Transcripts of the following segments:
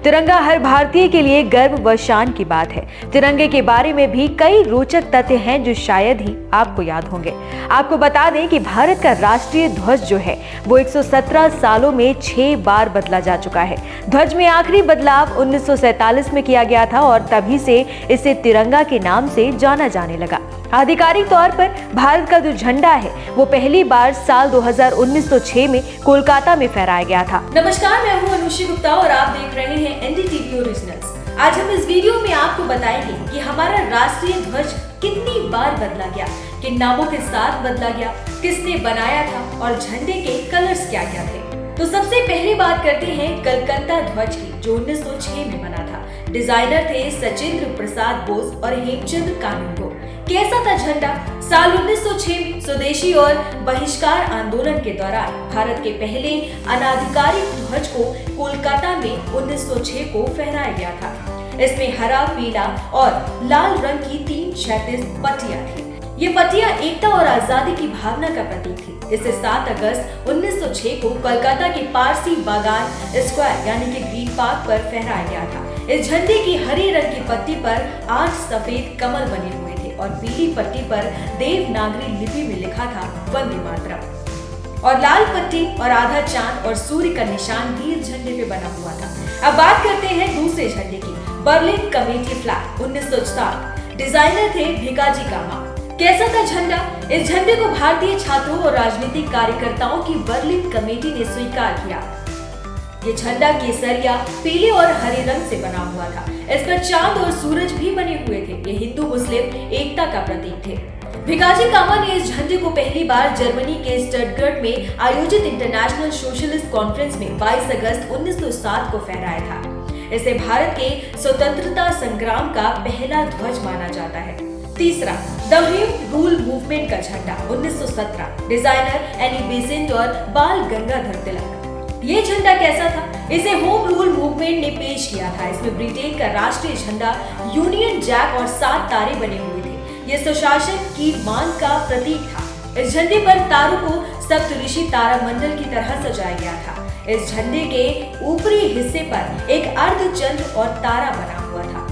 तिरंगा हर भारतीय के लिए गर्व व शान की बात है। तिरंगे के बारे में भी कई रोचक तथ्य हैं जो शायद ही आपको याद होंगे। आपको बता दें कि भारत का राष्ट्रीय ध्वज जो है वो 117 सालों में 6 बार बदला जा चुका है। ध्वज में आखिरी बदलाव 1947 में किया गया था और तभी से इसे तिरंगा के नाम से जाना जाने लगा। आधिकारिक तौर पर भारत का जो झंडा है वो पहली बार साल 1906 में कोलकाता में फहराया गया था। नमस्कार, मैं हूं अनुषी गुप्ता और आप देख रहे हैं एनडीटीवी ओरिजिनल्स। आज हम इस वीडियो में आपको बताएंगे कि हमारा राष्ट्रीय ध्वज कितनी बार बदला गया, किन नामों के साथ बदला गया, किसने बनाया था और झंडे के कलर्स क्या क्या थे। तो सबसे पहले बात करते हैं कलकत्ता ध्वज की, जो 1906 में बना था। डिजाइनर थे सचिंद्र प्रसाद बोस और हेमचंद्र कानूनगो। कैसा था झंडा? साल 1906 में स्वदेशी और बहिष्कार आंदोलन के दौरान भारत के पहले अनाधिकारिक ध्वज को कोलकाता में 1906 को फहराया गया था। इसमें हरा, पीला और लाल रंग की 3 क्षैतिज पट्टियां थी। ये पट्टियां एकता और आजादी की भावना का प्रतीक थी। इसे 7 अगस्त 1906 को कोलकाता के पारसी बागान स्क्वायर यानी कि ग्रीन पार्क पर फहराया गया था। इस झंडे की हरे रंग की पट्टी पर 8 सफेद कमल बने हुए थे और पीली पट्टी पर देवनागरी लिपि में लिखा था वंदे मातरम। और लाल पट्टी और आधा चांद और सूर्य का निशान भी इस झंडे पे बना हुआ था। अब बात करते हैं दूसरे झंडे की, बर्लिन कमेटी फ्लैग 1960। डिजाइनर थे भिकाजी कामा। कैसा था झंडा? इस झंडे को भारतीय छात्रों और राजनीतिक कार्यकर्ताओं की बर्लिन कमेटी ने स्वीकार किया। ये झंडा केसरिया, पीले और हरे रंग से बना हुआ था। इस पर चांद और सूरज भी बने हुए थे। ये हिंदू मुस्लिम एकता का प्रतीक थे। भिकाजी कामा ने इस झंडे को पहली बार जर्मनी के स्टटगर्ट में आयोजित इंटरनेशनल सोशलिस्ट कॉन्फ्रेंस में 22 अगस्त 1907 को फहराया था। इसे भारत के स्वतंत्रता संग्राम का पहला ध्वज माना जाता है। तीसरा, द होम रूल मूवमेंट का झंडा 1917। डिजाइनर एनी बेसेंट और बाल गंगाधर तिलक। ये झंडा कैसा था? इसे होम रूल मूवमेंट ने पेश किया था। इसमें ब्रिटेन का राष्ट्रीय झंडा यूनियन जैक और 7 तारे बने हुए थे। ये सुशासन की मांग का प्रतीक था। इस झंडे पर तारों को सप्तऋषि तारामंडल की तरह सजाया गया था। इस झंडे के ऊपरी हिस्से पर एक अर्धचंद्र और तारा बना हुआ था।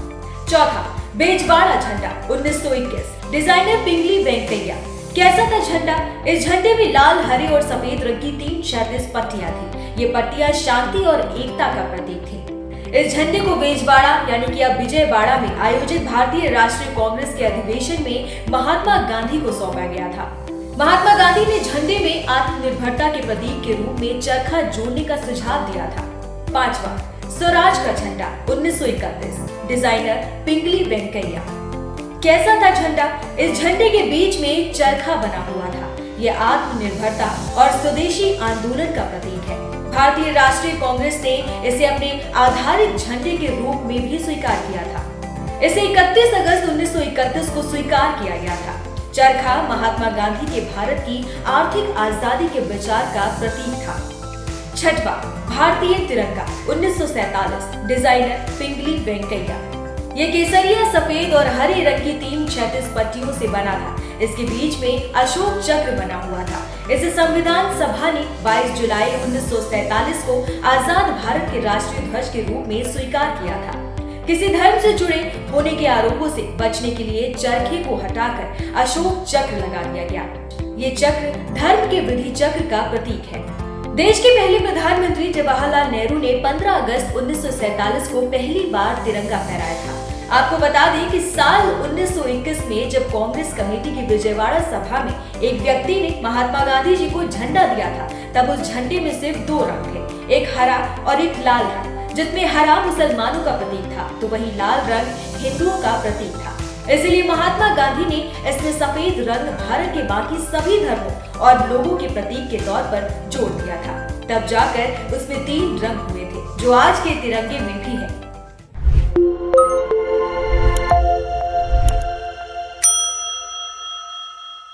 चौथा, बेजवाड़ा झंडा 1921। डिजाइनर पिंगली वेंकैया। कैसा था झंडा? इस झंडे में लाल, हरे और सफेद रंग की 3 क्षैतिज पट्टियां थी। ये पट्टियां शांति और एकता का प्रतीक थी। इस झंडे को बेजवाड़ा यानी कि अब विजयवाड़ा में आयोजित भारतीय राष्ट्रीय कांग्रेस के अधिवेशन में महात्मा गांधी को सौंपा गया था। महात्मा गांधी ने झंडे में आत्मनिर्भरता के प्रतीक के रूप में चरखा जोड़ने का सुझाव दिया था। पांचवा, स्वराज का झंडा 1931। डिजाइनर पिंगली वेंकैया। कैसा था झंडा? इस झंडे के बीच में चरखा बना हुआ था। यह आत्मनिर्भरता और स्वदेशी आंदोलन का प्रतीक है। भारतीय राष्ट्रीय कांग्रेस ने इसे अपने आधारित झंडे के रूप में भी स्वीकार किया था। इसे 31 अगस्त 1931 को स्वीकार किया गया था। चरखा महात्मा गांधी के भारत की आर्थिक आजादी के विचार का प्रतीक था। छठवा, भारतीय तिरंगा 1947। डिजाइनर पिंगली वेंकैया। ये केसरिया, सफेद और हरे रंग की 3 क्षैतिज पट्टियों से बना था। इसके बीच में अशोक चक्र बना हुआ था। इसे संविधान सभा ने 22 जुलाई 1947 को आजाद भारत के राष्ट्रीय ध्वज के रूप में स्वीकार किया था। किसी धर्म से जुड़े होने के आरोपों से बचने के लिए चरखे को हटाकर अशोक चक्र लगा दिया गया। ये चक्र धर्म के विधि चक्र का प्रतीक है। देश के पहले प्रधानमंत्री जवाहरलाल नेहरू ने 15 अगस्त 1947 को पहली बार तिरंगा फहराया था। आपको बता दें कि साल 1921 में जब कांग्रेस कमेटी की विजयवाड़ा सभा में एक व्यक्ति ने महात्मा गांधी जी को झंडा दिया था, तब उस झंडे में सिर्फ 2 रंग थे, एक हरा और एक लाल रंग, जिसमें हरा मुसलमानों का प्रतीक था तो वहीं लाल रंग हिंदुओं का प्रतीक था। इसलिए महात्मा गांधी ने इसमें सफेद रंग भारत के बाकी सभी धर्मों और लोगों के प्रतीक के तौर पर जोड़ दिया था। तब जाकर उसमें 3 रंग हुए थे, जो आज के तिरंगे में भी है।